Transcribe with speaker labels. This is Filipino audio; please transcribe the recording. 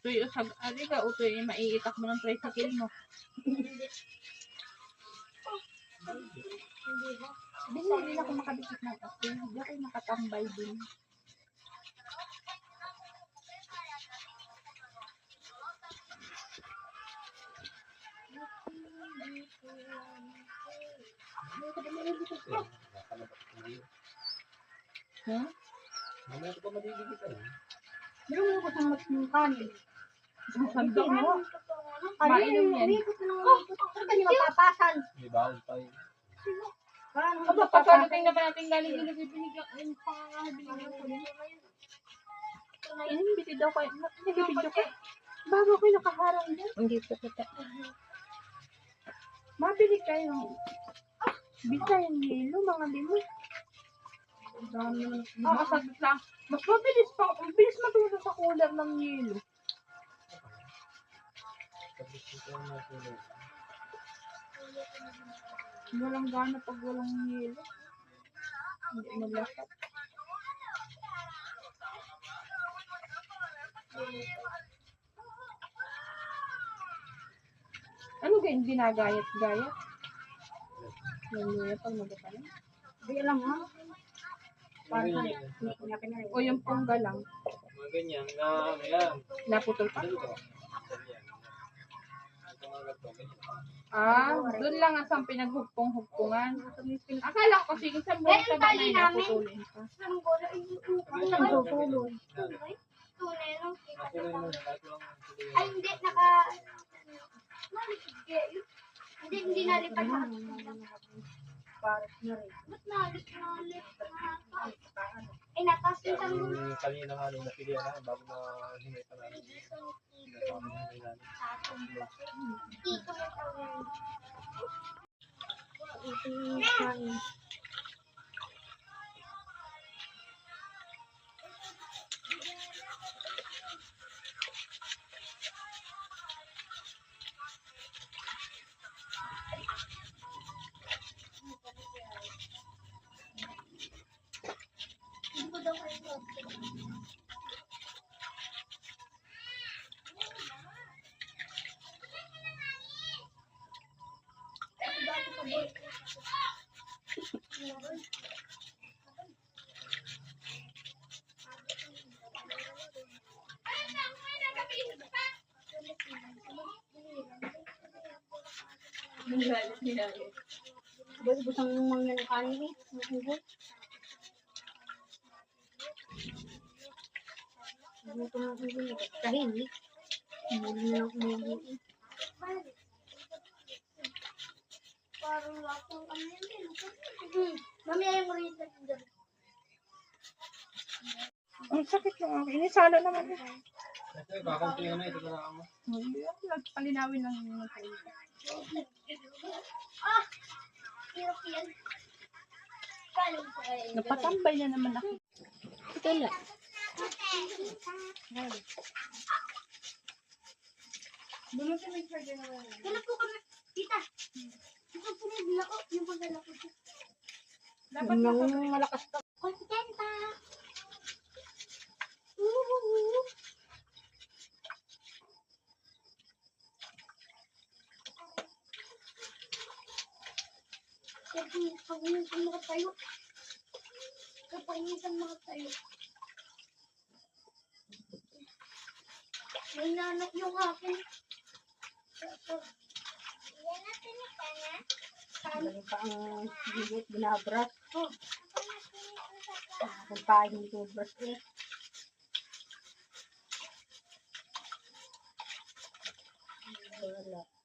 Speaker 1: Utoy, ali ka, utoy, maiitak mo ng tricycle mo. Hindi ako makabikit ng ako. Hindi ako nakatambay din. Ha?
Speaker 2: Mamaya ko pa madidigitan.
Speaker 3: Meron mo ko sa kanin.
Speaker 1: Sabi mo,
Speaker 3: Mainom yan. Saan ka niyo mapapasan?
Speaker 2: May baon pa yun.
Speaker 3: Parang
Speaker 1: aba, paparating naman natin galing yung binigyan yung pangangahabiling ko. Ayun, biti daw kayo. Nag-video ka. Bago kayo nakaharang dyan.
Speaker 3: hindi ko kita.
Speaker 1: Mabili kayo. Bisa yung yelo, mga limo. Nakasagit lang. Mas mabilis pa. Mabilis matulo sa cooler ng yelo. Walang gana pag walang yelo. Hindi malasap. Ano ganyan ginagayat-gayat? Nanuya pag magkakalan?
Speaker 3: Hindi alam mo. Parang pinapin na rin.
Speaker 1: O yung pungga lang.
Speaker 2: Mga ganyan na ano yan.
Speaker 1: Naputol pa?
Speaker 2: Ganito.
Speaker 1: Doon lang asang pinaghugpong-hugpungan. Akala ko kasi isang buwan sa ba na naputulin pa.
Speaker 3: Ang tutuloy.
Speaker 4: Ay, hindi, hindi nalipat na.
Speaker 3: Pares na rin.
Speaker 4: Ba't nalit? Ay, natas yung sabi mo.
Speaker 2: Yung kanina nga nung napilihan namin bago na himay pa namin. Sinasabi na himay namin.
Speaker 4: Ito mo tawag.
Speaker 3: Ito yung kain.
Speaker 4: Hindi ko daw kayo.
Speaker 3: Ubus ang mga ng kanin eh. Ubus. Ubus ang ubus. Tahimik. Ubus na ang ubus.
Speaker 4: Parang lapang ano yun din. Mamaya yung rin sa dyan.
Speaker 1: Ang sakit ng akin. Inisala naman.
Speaker 2: Ito, kakunti na ito na ako.
Speaker 1: Palinawin lang yung mga kayo.
Speaker 4: Ah! Hirap yan. Kalim ko kayo.
Speaker 1: Napatambay na naman ako.
Speaker 3: Ito lang.
Speaker 4: Ganap po kami. Tita. Ito po yung lako. Yung paglalako.
Speaker 3: Yung malakas ka.
Speaker 4: Kontenta. Kapag-ingisan mga tayo. Kapag-ingisan mga tayo. May nanak yung akin. Yan natin ni Kana.
Speaker 3: Lagi pa ang bibit, binabras.
Speaker 4: Oh.
Speaker 3: Kung paano yung tubras eh. Wala.